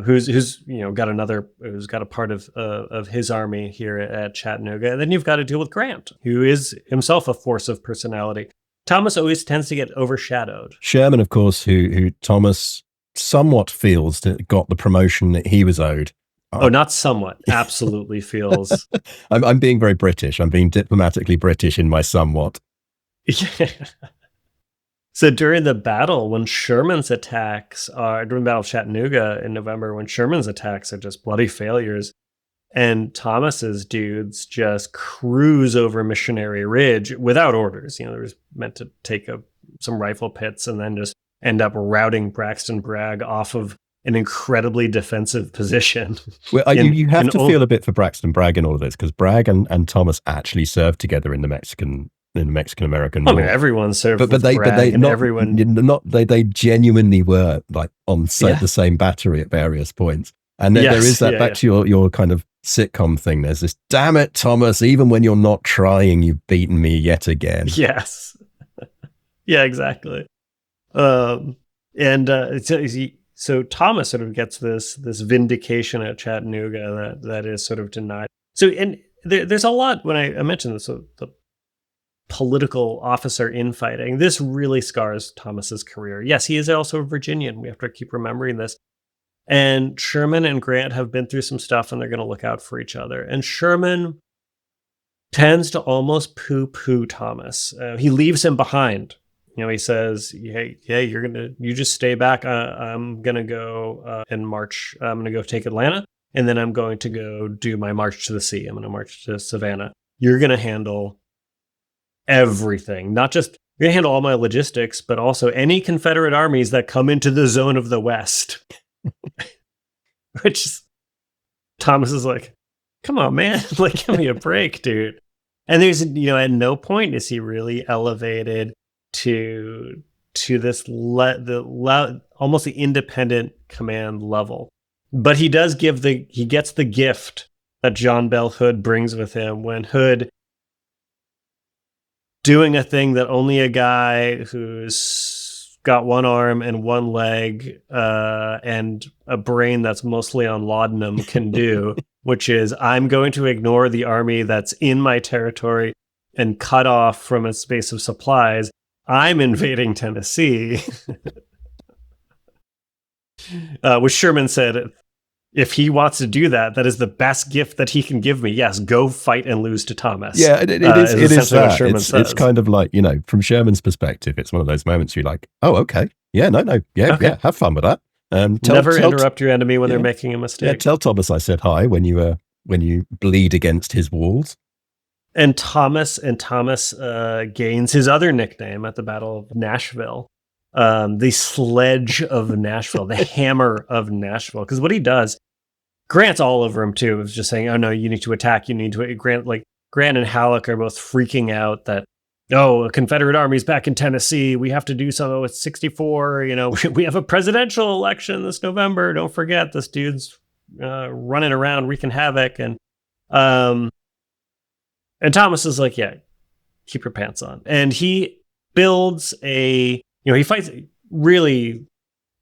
who's got a part of his army here at Chattanooga. And then you've got to deal with Grant, who is himself a force of personality. Thomas always tends to get overshadowed. Sherman, of course, who Thomas somewhat feels that got the promotion that he was owed. Oh, not somewhat. Absolutely feels. I'm being very British. I'm being diplomatically British in my somewhat. Yeah. So during the battle, when Sherman's attacks are, during the Battle of Chattanooga in November, when Sherman's attacks are just bloody failures, and Thomas's dudes just cruise over Missionary Ridge without orders. They were meant to take some rifle pits and then just end up routing Braxton Bragg off of an incredibly defensive position. Well, you have to feel a bit for Braxton Bragg in all of this, because Bragg and Thomas actually served together in the Mexican-American War. I mean, everyone served, but they genuinely were like on the same battery at various points. And there is that back to your kind of sitcom thing. There's this, damn it, Thomas, even when you're not trying, you've beaten me yet again. Yes. Yeah, exactly. So Thomas sort of gets this vindication at Chattanooga that is sort of denied. So, and there's a lot, when I mentioned this, the political officer infighting, this really scars Thomas's career. Yes, he is also a Virginian. We have to keep remembering this. And Sherman and Grant have been through some stuff, and they're going to look out for each other. And Sherman tends to almost poo-poo Thomas. He leaves him behind. He says, "Hey, you just stay back. I'm gonna go and march. I'm gonna go take Atlanta, and then I'm going to go do my march to the sea. I'm gonna march to Savannah. You're gonna handle everything, not just." You're going to handle all my logistics, but also any Confederate armies that come into the zone of the West. Which is, Thomas is like, come on, man. Like, give me a break, dude. And there's, at no point is he really elevated to this almost the independent command level. But he does he gets the gift that John Bell Hood brings with him, when Hood, doing a thing that only a guy who's got one arm and one leg and a brain that's mostly on laudanum can do, which is, I'm going to ignore the army that's in my territory and cut off from its base of supplies. I'm invading Tennessee. Which Sherman said, if he wants to do that, that is the best gift that he can give me. Yes, go fight and lose to Thomas. Yeah, it is that. It's kind of like, from Sherman's perspective, it's one of those moments you're like, oh, okay. Yeah, no. Yeah, okay. Yeah, have fun with that. Never interrupt your enemy when they're making a mistake. Yeah, tell Thomas I said hi when you bleed against his walls. And Thomas gains his other nickname at the Battle of Nashville. The Sledge of Nashville, the Hammer of Nashville. Because what he does, Grant's all over him too. It was just saying, oh no, you need to attack. Grant and Halleck are both freaking out that, a Confederate army's back in Tennessee. We have to do something with 64. We have a presidential election this November. Don't forget, this dude's running around wreaking havoc. And Thomas is like, yeah, keep your pants on. And he builds he fights really,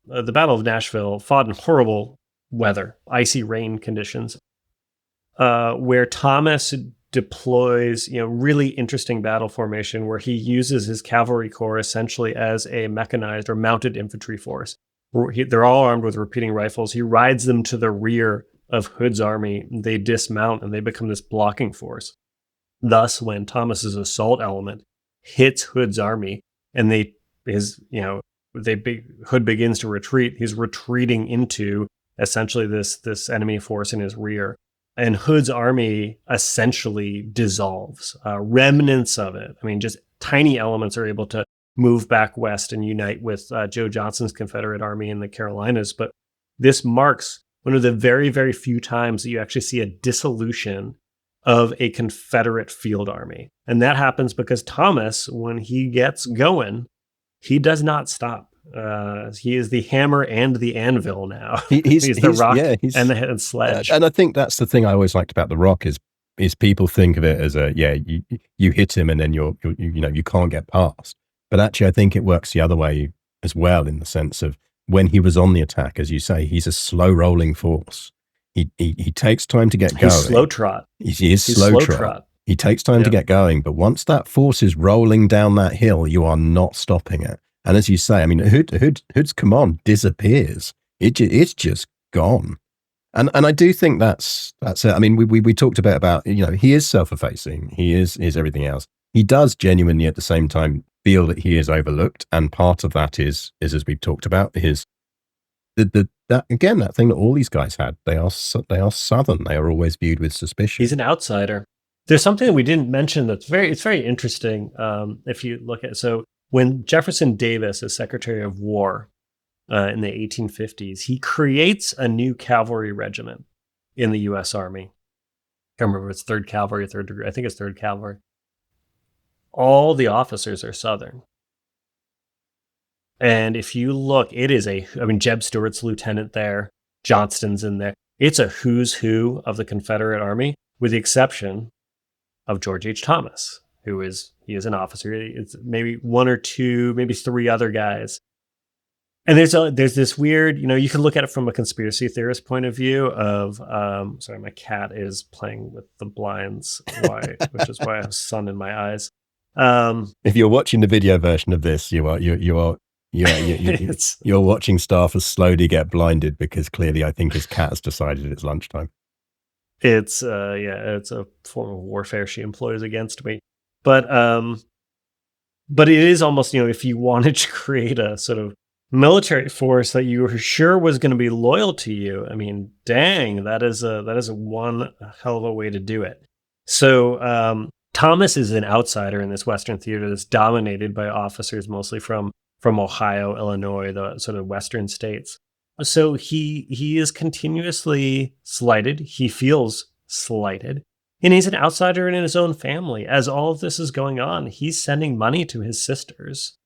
the Battle of Nashville fought in horrible weather, icy rain conditions, where Thomas deploys, really interesting battle formation where he uses his cavalry corps essentially as a mechanized or mounted infantry force. They're all armed with repeating rifles. He rides them to the rear of Hood's army. They dismount and they become this blocking force. Thus, when Thomas's assault element hits Hood's army and Hood begins to retreat, he's retreating into essentially this enemy force in his rear. And Hood's army essentially dissolves. Remnants of it, just tiny elements, are able to move back west and unite with Joe Johnston's Confederate army in the Carolinas. But this marks one of the very, very few times that you actually see a dissolution of a Confederate field army. And that happens because Thomas, when he gets going, he does not stop. He is the hammer and the anvil now. He's the rock and the sledge. And I think that's the thing I always liked about the Rock is people think of it as you hit him and then you can't get past. But actually, I think it works the other way as well, in the sense of when he was on the attack, as you say, he's a slow rolling force. He takes time to get going. He's slow trot. He is slow trot. He takes time to get going, but once that force is rolling down that hill, you are not stopping it. And as you say, I mean, Hood's command disappears. It's just gone. And I do think that's it. I mean, we talked a bit about, he is self-effacing. He is everything else. He does genuinely at the same time feel that he is overlooked. And part of that is as we've talked about, that thing that all these guys had. They are Southern. They are always viewed with suspicion. He's an outsider. There's something that we didn't mention it's very interesting. If you look at, so when Jefferson Davis is Secretary of War in the 1850s, he creates a new cavalry regiment in the U.S. Army. I can't remember if it's 3rd Cavalry, 3rd degree. I think it's 3rd Cavalry. All the officers are Southern. And if you look, Jeb Stuart's lieutenant there, Johnston's in there. It's a who's who of the Confederate Army, with the exception of George H. Thomas, he is an officer. It's maybe 1 or 2, maybe 3 other guys. And there's this weird, you can look at it from a conspiracy theorist point of view of, sorry, my cat is playing with the blinds, which is why I have sun in my eyes. If you're watching the video version of this, you're watching Stafford slowly get blinded because clearly I think his cat has decided it's lunchtime. It's a form of warfare she employs against me. But it is almost, if you wanted to create a sort of military force that you were sure was going to be loyal to you, I mean, dang, that is one hell of a way to do it. So Thomas is an outsider in this Western theater that's dominated by officers mostly from Ohio, Illinois, the sort of Western states. So he is continuously slighted. He feels slighted. And he's an outsider in his own family. As all of this is going on, he's sending money to his sisters,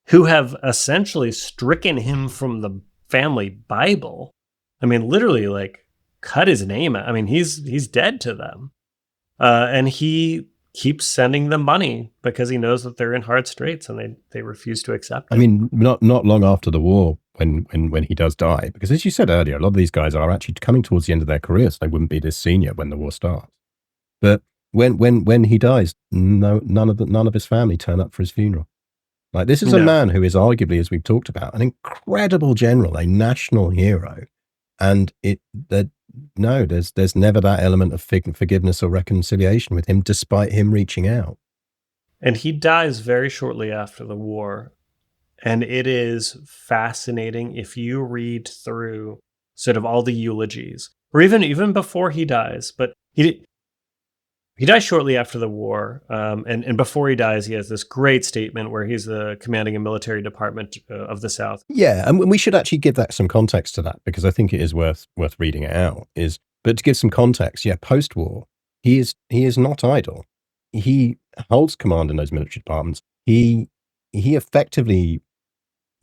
who have essentially stricken him from the family Bible. I mean, literally, cut his name out. I mean, he's dead to them. And he keeps sending them money because he knows that they're in hard straits and they refuse to accept it. I mean, not long after the war, when he does die, because as you said earlier, a lot of these guys are actually coming towards the end of their careers. They wouldn't be this senior when the war starts. But when he dies, none of his family turn up for his funeral. This is a man who is arguably, as we've talked about, an incredible general, a national hero, and there's never that element of forgiveness or reconciliation with him, despite him reaching out. And he dies very shortly after the war. And it is fascinating if you read through sort of all the eulogies, or even before he dies. But he dies shortly after the war. And before he dies, he has this great statement where he's commanding a military department of the South. Yeah, and we should actually give that some context to that, because I think it is worth reading it out. But to give some context, post-war, he is not idle. He holds command in those military departments. He effectively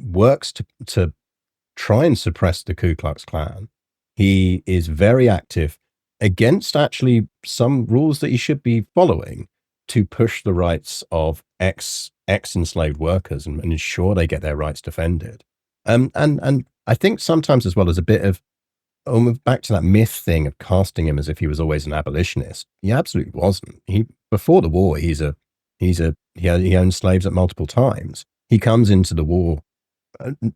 works to try and suppress the Ku Klux Klan. He is very active against actually some rules that he should be following to push the rights of ex-enslaved workers and ensure they get their rights defended. And I think sometimes as well as a bit of back to that myth thing of casting him as if he was always an abolitionist. He absolutely wasn't. Before the war, he owned slaves at multiple times. He comes into the war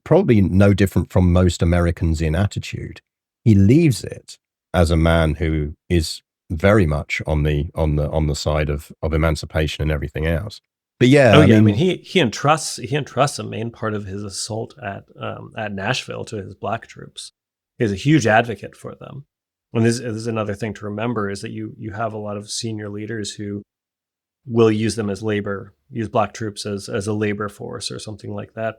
probably no different from most Americans in attitude. He leaves it as a man who is very much on the side of emancipation and everything else. But I mean, he entrusts a main part of his assault at Nashville to his black troops. He's a huge advocate for them. And this is another thing to remember, is that you have a lot of senior leaders who will use them as use black troops as a labor force or something like that.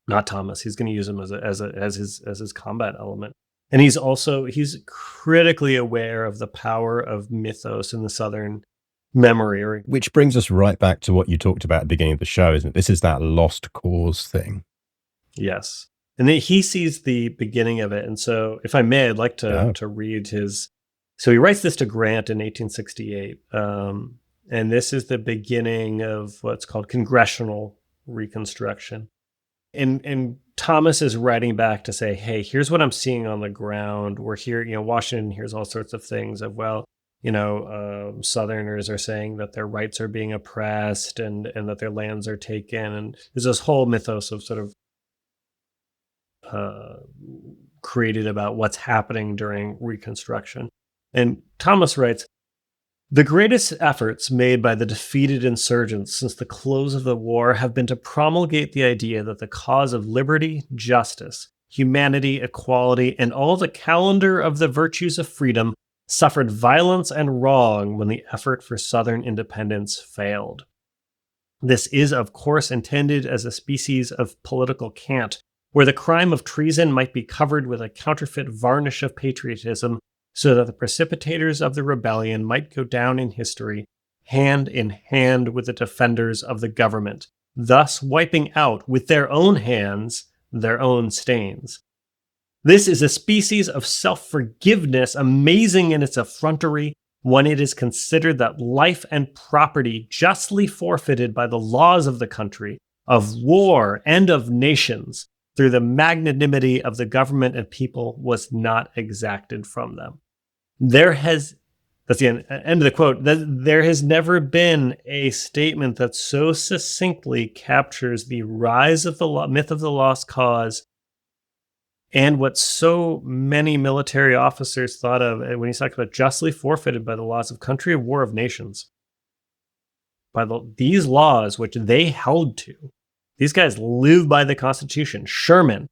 Not Thomas. He's going to use them as his combat element. And he's critically aware of the power of mythos in the Southern memory. Which brings us right back to what you talked about at the beginning of the show, isn't it? This is that lost cause thing. Yes. And then he sees the beginning of it. And so, if I may, I'd like to read his... So he writes this to Grant in 1868. And this is the beginning of what's called congressional reconstruction. And Thomas is writing back to say, hey, here's what I'm seeing on the ground. We're here, Washington hears all sorts of things of, Southerners are saying that their rights are being oppressed and that their lands are taken. And there's this whole mythos of sort of created about what's happening during Reconstruction. And Thomas writes, the greatest efforts made by the defeated insurgents since the close of the war have been to promulgate the idea that the cause of liberty, justice, humanity, equality, and all the calendar of the virtues of freedom suffered violence and wrong when the effort for Southern independence failed. This is, of course, intended as a species of political cant, where the crime of treason might be covered with a counterfeit varnish of patriotism, so that the precipitators of the rebellion might go down in history hand in hand with the defenders of the government, thus wiping out with their own hands their own stains. This is a species of self-forgiveness amazing in its effrontery when it is considered that life and property justly forfeited by the laws of the country, of war, and of nations, through the magnanimity of the government and people, was not exacted from them. That's the end of the quote. There has never been a statement that so succinctly captures the rise of the myth of the lost cause and what so many military officers thought of when he's talking about justly forfeited by the laws of country, of war, of nations. By these laws, which they held to. These guys live by the Constitution. Sherman,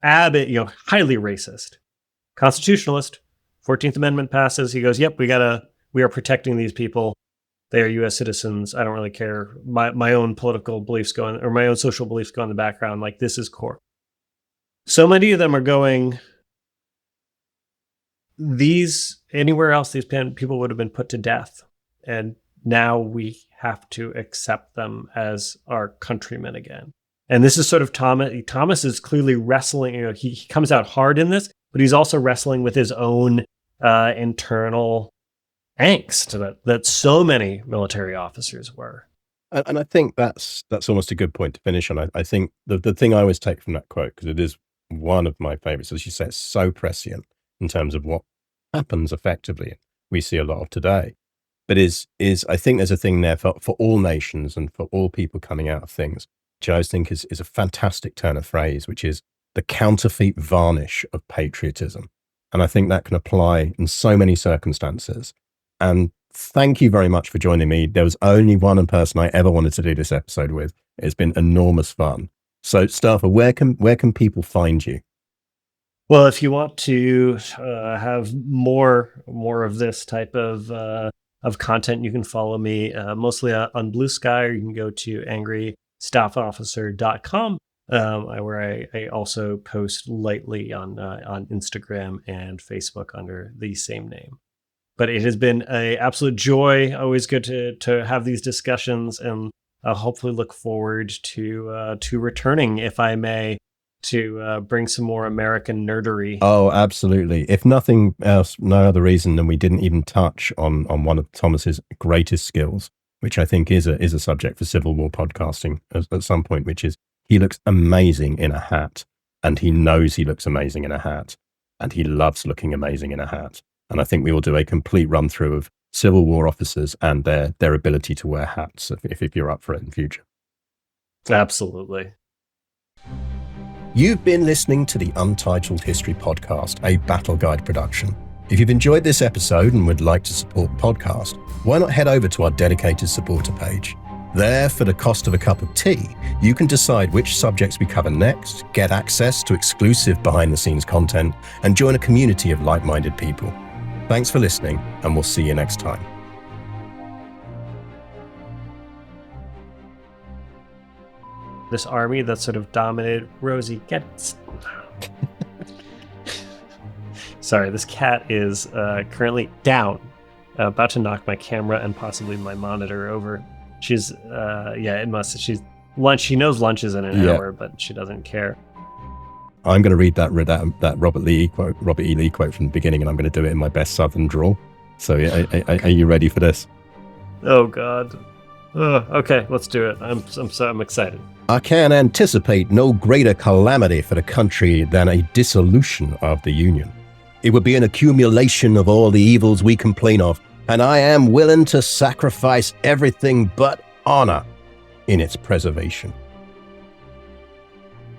Abbott, highly racist. Constitutionalist, 14th Amendment passes. He goes, yep, we are protecting these people. They are U.S. citizens. I don't really care. My own political beliefs or my own social beliefs go in the background. Like, this is core. So many of them are going, anywhere else, these people would have been put to death. And now we have to accept them as our countrymen again. And this is sort of Thomas. Thomas is clearly wrestling. He comes out hard in this, but he's also wrestling with his own internal angst that so many military officers were. And I think that's almost a good point to finish on. I think the thing I always take from that quote, because it is one of my favorites, as you say, it's so prescient in terms of what happens effectively. We see a lot of today. But is I think there's a thing there for all nations and for all people coming out of things, which I always think is a fantastic turn of phrase, which is the counterfeit varnish of patriotism. And I think that can apply in so many circumstances. And thank you very much for joining me. There was only one person I ever wanted to do this episode with. It's been enormous fun. So, Stafford, where can people find you? Well, if you want to have more of this type of content, you can follow me mostly on Blue Sky, or you can go to angrystaffofficer.com, where I also post lightly on Instagram and Facebook under the same name. But it has been an absolute joy. Always good to have these discussions, and I'll hopefully look forward to returning, if I may, to bring some more American nerdery. Oh, absolutely. If nothing else, no other reason than we didn't even touch on one of Thomas's greatest skills, which I think is a subject for Civil War podcasting at some point, which is he looks amazing in a hat, and he knows he looks amazing in a hat, and he loves looking amazing in a hat. And I think we will do a complete run through of Civil War officers and their ability to wear hats if you're up for it in the future. Absolutely. You've been listening to the Untitled History Podcast, a Battle Guide production. If you've enjoyed this episode and would like to support the podcast, why not head over to our dedicated supporter page? There, for the cost of a cup of tea, you can decide which subjects we cover next, get access to exclusive behind-the-scenes content, and join a community of like-minded people. Thanks for listening, and we'll see you next time. This army that sort of dominated Rosie Sorry, this cat is currently down, about to knock my camera and possibly my monitor over. She's she's lunch. She knows lunch is in an hour, but she doesn't care. I'm going to read that Robert E. Lee quote from the beginning, and I'm going to do it in my best Southern drawl. So are you ready for this? Oh God. Okay, let's do it. I'm excited. I can anticipate no greater calamity for the country than a dissolution of the Union. It would be an accumulation of all the evils we complain of, and I am willing to sacrifice everything but honor in its preservation.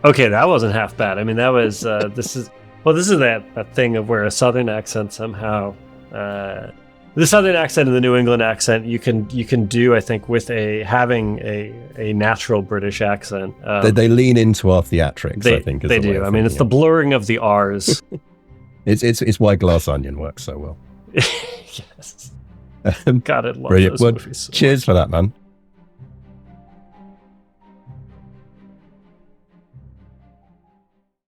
Okay, that wasn't half bad. I mean, that was this is that thing of where a Southern accent somehow, the Southern accent and the New England accent, you can do, I think, with having a natural British accent. They lean into our theatrics, I think. They do. I mean, it's the blurring of the R's. It's why Glass Onion works so well. Yes. God, I love Brilliant. those movies. So cheers much. for that, man.